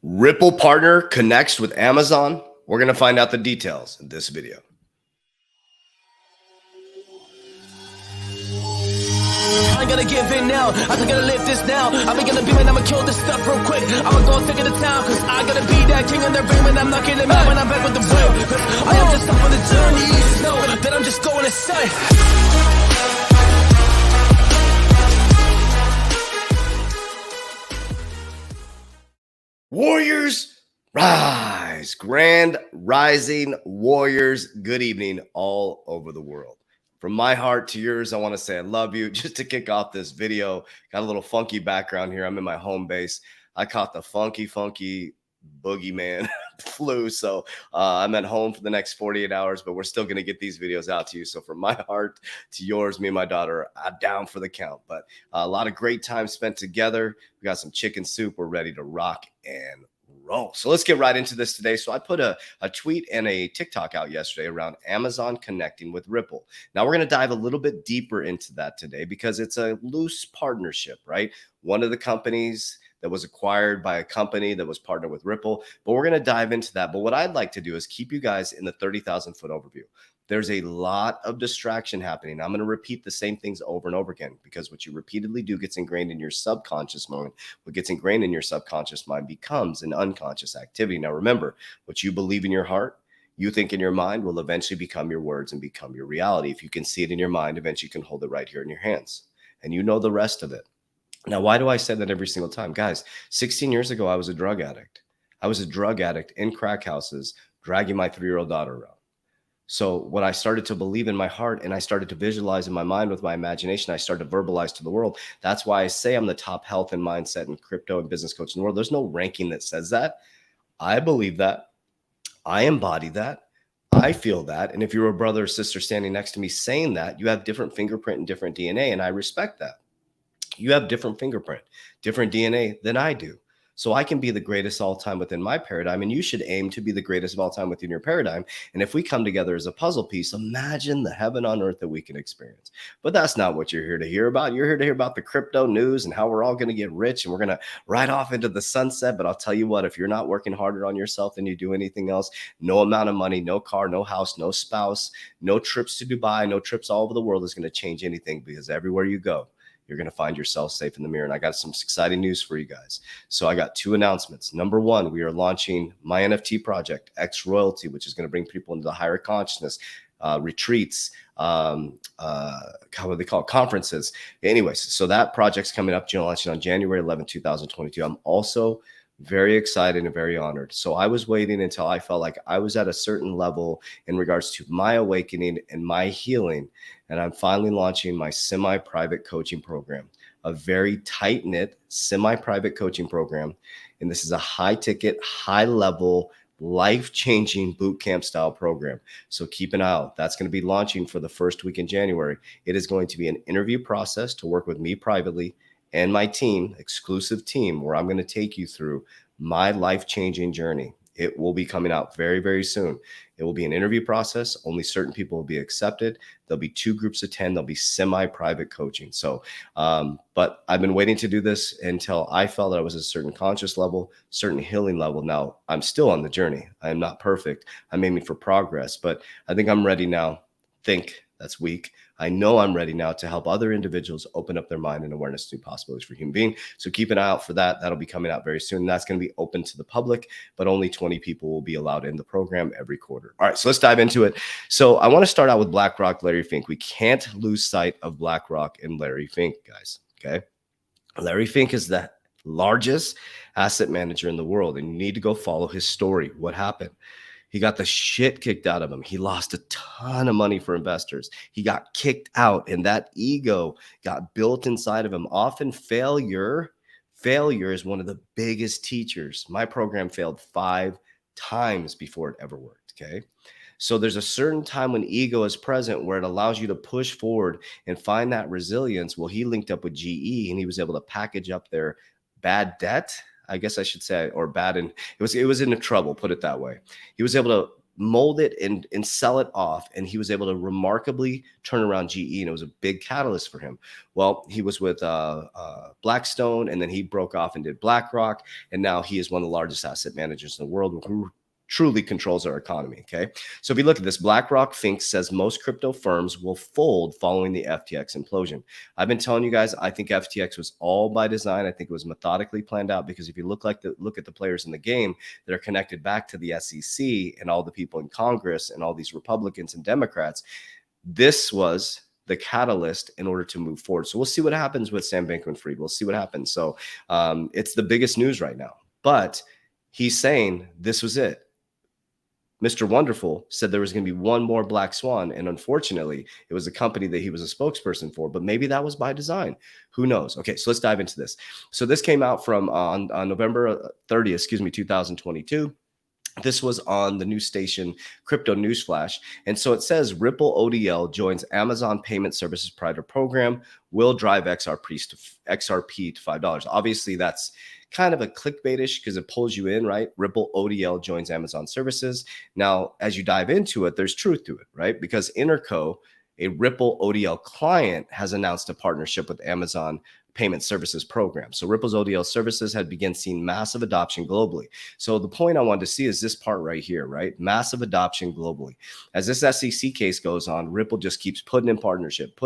Ripple partner connects with Amazon. We're going to find out the details in this video. I ain't gonna give in now. I think gonna live this now. I'm gonna be man, I'ma kill this stuff real quick. I'ma go take it to town, cause I gotta be that king in their ring when I'm knocking them out when I'm back with the ring. Cause I am just up on the journey. Know that I'm just going to say. Warriors, rise. Grand rising warriors. Good evening all over the world. From my heart to yours, I want to say I love you. Just to kick off this video, got a little funky background here. I'm in my home base. I caught the funky boogeyman flu. So I'm at home for the next 48 hours, but we're still going to get these videos out to you. So from my heart to yours, me and my daughter are down for the count. But a lot of great time spent together. We got some chicken soup. We're ready to rock and roll. So let's get right into this today. So I put a tweet and a TikTok out yesterday around Amazon connecting with Ripple. Now we're going to dive a little bit deeper into that today because it's a loose partnership, right? One of the companies that was acquired by a company that was partnered with Ripple, but we're going to dive into that. But what I'd like to do is keep you guys in the 30,000 foot overview. There's a lot of distraction happening. I'm going to repeat the same things over and over again because what you repeatedly do gets ingrained in your subconscious mind. What gets ingrained in your subconscious mind becomes an unconscious activity. Now, remember, what you believe in your heart, you think in your mind will eventually become your words and become your reality. If you can see it in your mind, eventually you can hold it right here in your hands. And you know the rest of it. Now, why do I say that every single time? Guys, 16 years ago, I was a drug addict. I was a drug addict in crack houses, dragging my 3-year-old daughter around. So when I started to believe in my heart and I started to visualize in my mind with my imagination, I started to verbalize to the world. That's why I say I'm the top health and mindset and crypto and business coach in the world. There's no ranking that says that. I believe that. I embody that. I feel that. And if you're a brother or sister standing next to me saying that, you have different fingerprint and different DNA, and I respect that. You have different fingerprint, different DNA than I do. So I can be the greatest all time within my paradigm, and you should aim to be the greatest of all time within your paradigm. And if we come together as a puzzle piece, imagine the heaven on earth that we can experience. But that's not what you're here to hear about. You're here to hear about the crypto news and how we're all going to get rich and we're going to ride off into the sunset. But I'll tell you what, if you're not working harder on yourself than you do anything else, no amount of money, no car, no house, no spouse, no trips to Dubai, no trips all over the world is going to change anything, because everywhere you go, you're going to find yourself safe in the mirror. And I got some exciting news for you guys. So I got 2 announcements. Number 1, we are launching my NFT project, Xroyalty, which is going to bring people into the higher consciousness, retreats, how would they call it? Conferences. Anyways, so that project's coming up, launching on January 11, 2022. I'm also very excited and very honored. So I was waiting until I felt like I was at a certain level in regards to my awakening and my healing. And I'm finally launching my semi-private coaching program, a very tight-knit semi-private coaching program. And this is a high-ticket, high-level, life-changing boot camp style program. So keep an eye out. That's going to be launching for the first week in January. It is going to be an interview process to work with me privately and my team, exclusive team, where I'm going to take you through my life-changing journey. It will be coming out very, very soon. It will be an interview process. Only certain people will be accepted. There'll be 2 groups of 10. There'll be semi-private coaching. So, but I've been waiting to do this until I felt that I was at a certain conscious level, certain healing level. Now, I'm still on the journey. I am not perfect. I'm aiming for progress, but I think I'm ready now. That's weak. I know I'm ready now to help other individuals open up their mind and awareness to new possibilities for human being. So keep an eye out for that. That'll be coming out very soon. That's going to be open to the public, but only 20 people will be allowed in the program every quarter. All right, so let's dive into it. So I want to start out with BlackRock, Larry Fink. We can't lose sight of BlackRock and Larry Fink, guys. Okay. Larry Fink is the largest asset manager in the world, and you need to go follow his story. What happened? He got the shit kicked out of him. He lost a ton of money for investors. He got kicked out, and that ego got built inside of him. Often failure is one of the biggest teachers. My program failed 5 times before it ever worked, okay? So there's a certain time when ego is present where it allows you to push forward and find that resilience. Well, he linked up with GE, and he was able to package up their bad debt, I guess I should say, or bad, and it was in trouble, put it that way. He was able to mold it and sell it off. And he was able to remarkably turn around GE, and it was a big catalyst for him. Well, he was with Blackstone, and then he broke off and did BlackRock, and now he is one of the largest asset managers in the world who truly controls our economy. Okay. So if you look at this, BlackRock thinks says most crypto firms will fold following the FTX implosion. I've been telling you guys, I think FTX was all by design. I think it was methodically planned out, because if you look at the players in the game that are connected back to the SEC and all the people in Congress and all these Republicans and Democrats, this was the catalyst in order to move forward. So we'll see what happens with Sam Bankman-Fried. We'll see what happens. So it's the biggest news right now, but he's saying this was it. Mr. Wonderful said there was going to be one more black swan, and unfortunately, it was a company that he was a spokesperson for, but maybe that was by design. Who knows? Okay, so let's dive into this. So this came out from on November 30th, 2022. This was on the news station Crypto Newsflash. And so it says Ripple ODL joins Amazon Payment Services Provider Program, will drive XRP to $5. Obviously, that's kind of a clickbaitish because it pulls you in, right? Ripple ODL joins Amazon services. Now, as you dive into it, there's truth to it, right? Because Interco, a Ripple ODL client, has announced a partnership with Amazon Payment Services Program. So Ripple's ODL services had begun seeing massive adoption globally. So the point I wanted to see is this part right here, right? Massive adoption globally. As this SEC case goes on, Ripple just keeps putting in partnership.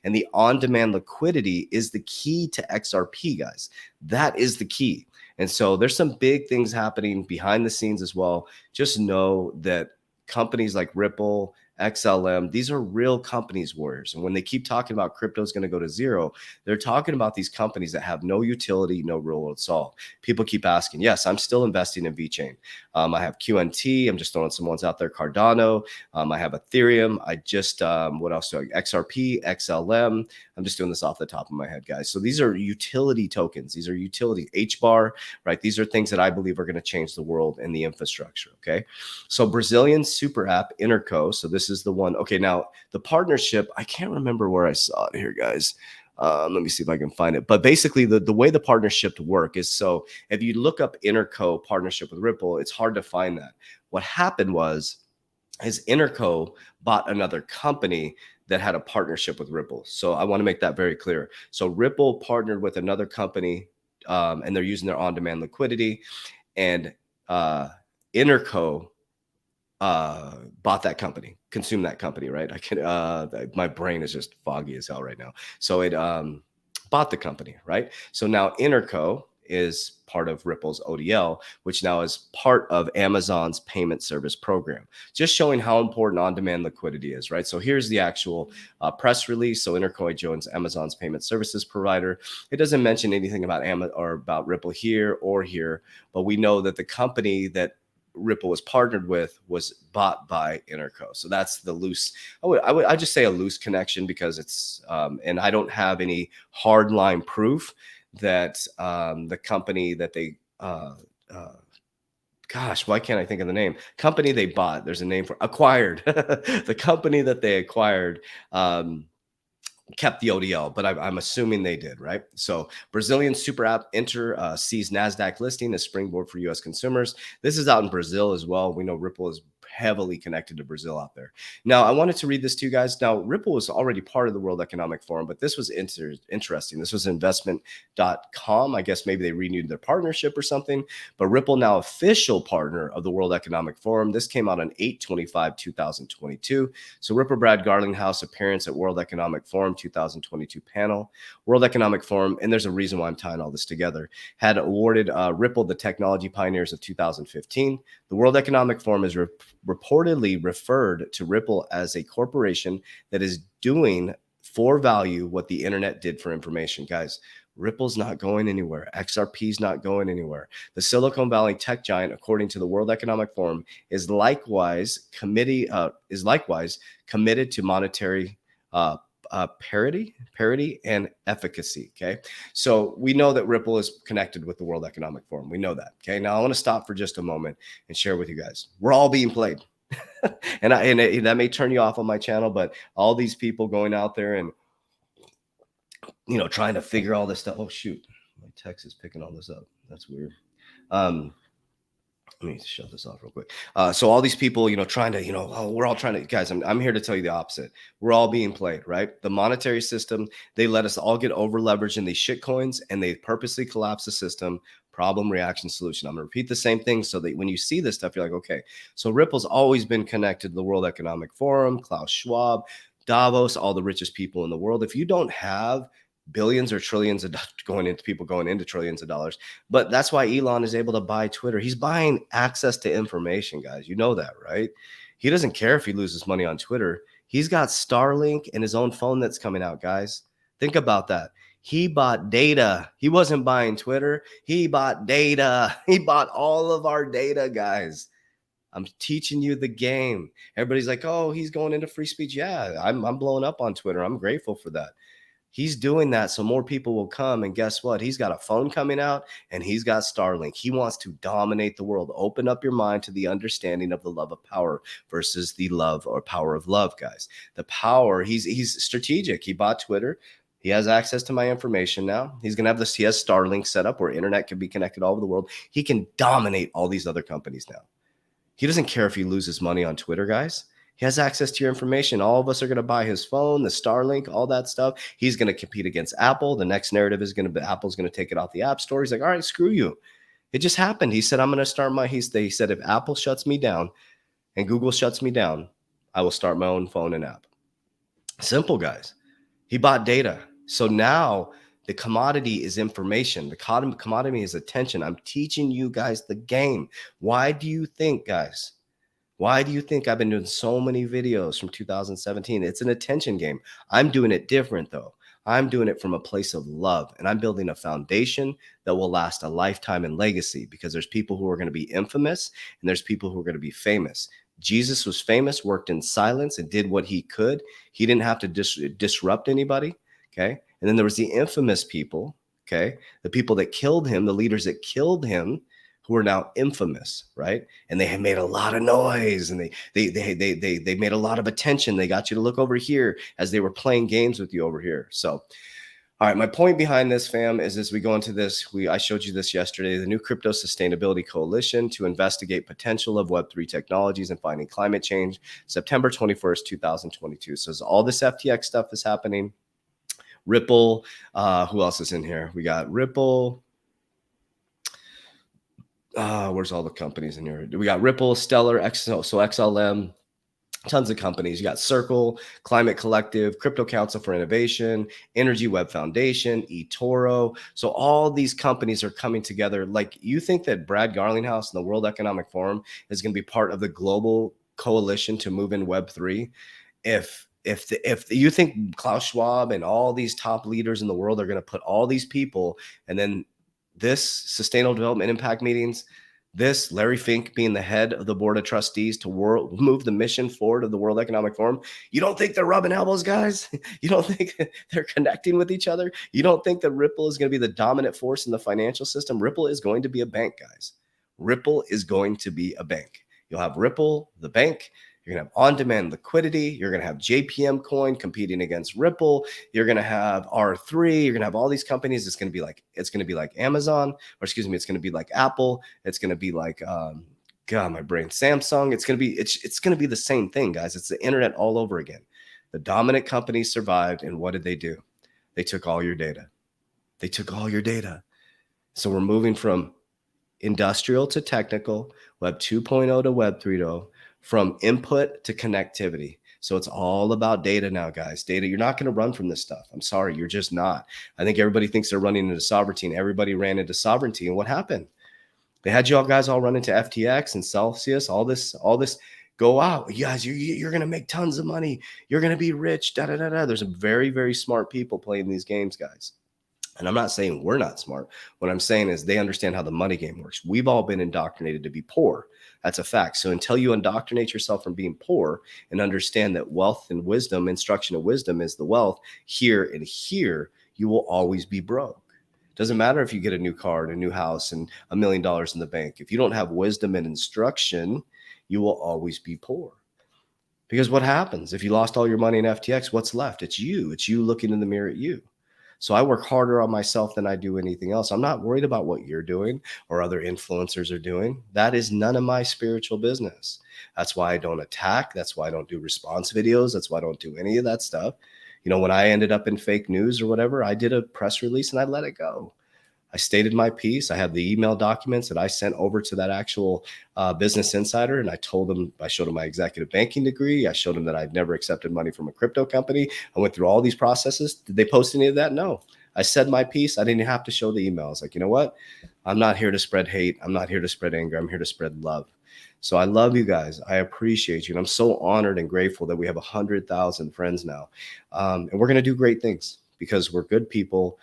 And the on-demand liquidity is the key to XRP, guys. That is the key. And so there's some big things happening behind the scenes as well. Just know that companies like Ripple, XLM, these are real companies, warriors. And when they keep talking about crypto is going to go to zero, they're talking about these companies that have no utility, no real world solve. People keep asking, yes, I'm still investing in VeChain. I have QNT. I'm just throwing some ones out there. Cardano. I have Ethereum. I just, what else do I, XRP, XLM. I'm just doing this off the top of my head, guys. So these are utility tokens. These are utility HBAR, right? These are things that I believe are going to change the world and the infrastructure. Okay. So Brazilian super app Interco. So this is the one. Okay. Now the partnership, I can't remember where I saw it here, guys. Let me see if I can find it. But basically, the way the partnership work is, so if you look up Interco partnership with Ripple, it's hard to find that. What happened was, Interco bought another company that had a partnership with Ripple. So I want to make that very clear. So Ripple partnered with another company, and they're using their on-demand liquidity, and Interco bought that company, consumed that company, right? I can, my brain is just foggy as hell right now. So it bought the company, right? So now Interco is part of Ripple's ODL, which now is part of Amazon's payment service program, just showing how important on-demand liquidity is, right? So here's the actual press release. So Interco joins Amazon's payment services provider. It doesn't mention anything about about Ripple here or here, but we know that the company that Ripple was partnered with was bought by Interco. So that's the loose, I just say a loose connection, because it's, and I don't have any hardline proof that the company that they, gosh, why can't I think of the name? Company they bought, there's a name for, acquired. The company that they acquired, kept the ODL, but I'm assuming they did, right? So Brazilian super app sees NASDAQ listing as springboard for U.S. consumers. This is out in Brazil as well. We know Ripple is heavily connected to Brazil out there. Now, I wanted to read this to you guys. Now, Ripple was already part of the World Economic Forum, but this was interesting. This was investment.com. I guess maybe they renewed their partnership or something, but Ripple now official partner of the World Economic Forum. This came out on 8/25/2022. So Ripple Brad Garlinghouse appearance at World Economic Forum 2022 panel. World Economic Forum, and there's a reason why I'm tying all this together, had awarded Ripple the Technology Pioneers of 2015. The World Economic Forum is reportedly referred to Ripple as a corporation that is doing for value what the internet did for information. Guys, Ripple's not going anywhere. XRP's not going anywhere. The Silicon Valley tech giant, according to the World Economic Forum, is likewise committed to monetary parity and efficacy. Okay. So we know that Ripple is connected with the World Economic Forum. We know that. Okay. Now I want to stop for just a moment and share with you guys. We're all being played. and that may turn you off on my channel, but all these people going out there and, trying to figure all this stuff. Oh, shoot. My text is picking all this up. That's weird. Let me shut this off real quick. So all these people, trying to, oh, we're all trying to, guys, I'm here to tell you the opposite. We're all being played, right? The monetary system, they let us all get over leveraged in these shit coins, and they purposely collapse the system. Problem, reaction, solution. I'm going to repeat the same thing so that when you see this stuff, you're like, okay, so Ripple's always been connected to the World Economic Forum, Klaus Schwab, Davos, all the richest people in the world. If you don't have billions or trillions of going into trillions of dollars, but that's why Elon is able to buy Twitter. He's buying access to information, guys. You know that, right? He doesn't care if he loses money on Twitter. He's got Starlink and his own phone that's coming out, guys. Think about that. He bought data. He wasn't buying Twitter. He bought data. He bought all of our data, guys. I'm teaching you the game. Everybody's like, oh, he's going into free speech. Yeah, I'm blowing up on Twitter. I'm grateful for that. He's doing that so more people will come. And guess what? He's got a phone coming out and he's got Starlink. He wants to dominate the world. Open up your mind to the understanding of the love of power versus the love or power of love, guys. The power, he's strategic. He bought Twitter. He has access to my information now. He's going to have this. He has Starlink set up where internet can be connected all over the world. He can dominate all these other companies now. He doesn't care if he loses money on Twitter, guys. He has access to your information. All of us are going to buy his phone, the Starlink, all that stuff. He's going to compete against Apple. The next narrative is going to be Apple's going to take it off the App Store. He's like, all right, screw you. It just happened. He said, I'm going to start he said, if Apple shuts me down and Google shuts me down, I will start my own phone and app. Simple, guys. He bought data. So now the commodity is information. The commodity is attention. I'm teaching you guys the game. Why do you think, guys? Why do you think I've been doing so many videos from 2017? It's an attention game. I'm doing it different, though. I'm doing it from a place of love, and I'm building a foundation that will last a lifetime in legacy, because there's people who are going to be infamous and there's people who are going to be famous. Jesus was famous, worked in silence, and did what he could. He didn't have to disrupt anybody, okay? And then there was the infamous people, okay? The people that killed him, the leaders that killed him, who are now infamous, right? And they have made a lot of noise, and they made a lot of attention. They got you to look over here as they were playing games with you over here. So, all right, my point behind this, fam, is as we go into this, I showed you this yesterday, the new Crypto Sustainability Coalition to investigate potential of Web3 technologies and fighting climate change, September 21st, 2022. So as all this FTX stuff is happening, Ripple, who else is in here? We got Ripple. Where's all the companies in here? We got Ripple, Stellar, XLM, tons of companies. You got Circle, Climate Collective, Crypto Council for Innovation, Energy Web Foundation, eToro. So all these companies are coming together. Like, you think that Brad Garlinghouse and the World Economic Forum is going to be part of the global coalition to move in Web3? If you think Klaus Schwab and all these top leaders in the world are going to put all these people, and then this Sustainable Development Impact meetings, this Larry Fink being the head of the board of trustees to move the mission forward of the World Economic Forum, you don't think they're rubbing elbows, guys? You don't think they're connecting with each other? You don't think that Ripple is going to be the dominant force in the financial system? Ripple is going to be a bank, guys. Ripple is going to be a bank. You'll have Ripple, the bank. You're going to have on-demand liquidity. You're going to have JPM coin competing against Ripple. You're going to have R3. You're going to have all these companies. It's going to be like Amazon, or excuse me, it's going to be like Apple. It's going to be like God, my brain, Samsung. It's going to be the same thing, guys. It's the internet all over again. The dominant companies survived, and what did they do? They took all your data. They took all your data. So we're moving from industrial to technical, Web 2.0 to Web 3.0. From input to connectivity. So it's all about data now, guys. Data, you're not going to run from this stuff. I'm sorry, you're just not. I think everybody thinks they're running into sovereignty, and everybody ran into sovereignty. And what happened? They had you all guys all run into FTX and Celsius, all this go out. You guys, you're going to make tons of money. You're going to be rich, There's some very, very smart people playing these games, guys. And I'm not saying we're not smart. What I'm saying is they understand how the money game works. We've all been indoctrinated to be poor. That's a fact. So until you indoctrinate yourself from being poor and understand that wealth and wisdom, instruction of wisdom is the wealth, here and here, you will always be broke. Doesn't matter if you get a new car and a new house and $1 million in the bank. If you don't have wisdom and instruction, you will always be poor. Because what happens if you lost all your money in FTX? What's left? It's you. It's you looking in the mirror at you. So I work harder on myself than I do anything else. I'm not worried about what you're doing or other influencers are doing. That is none of my spiritual business. That's why I don't attack. That's why I don't do response videos. That's why I don't do any of that stuff. You know, when I ended up in fake news or whatever, I did a press release and I let it go. I stated my piece. I have the email documents that I sent over to that actual business insider. And I told him, I showed him my executive banking degree. I showed him that I'd never accepted money from a crypto company. I went through all these processes. Did they post any of that? No. I said my piece. I didn't have to show the email. I was like, you know what? I'm not here to spread hate. I'm not here to spread anger. I'm here to spread love. So I love you guys. I appreciate you. And I'm so honored and grateful that we have 100,000 friends now. And we're going to do great things because we're good people.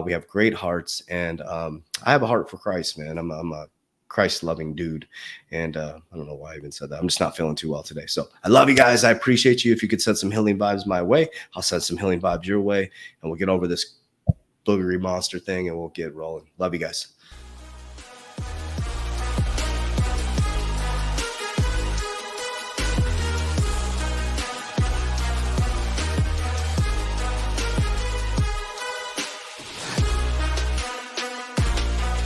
We have great hearts, and I have a heart for Christ, man. I'm a Christ-loving dude, and I don't know why I even said that. I'm just not feeling too well today. So I love you guys. I appreciate you. If you could send some healing vibes my way, I'll send some healing vibes your way, and we'll get over this boogery monster thing, and we'll get rolling. Love you guys.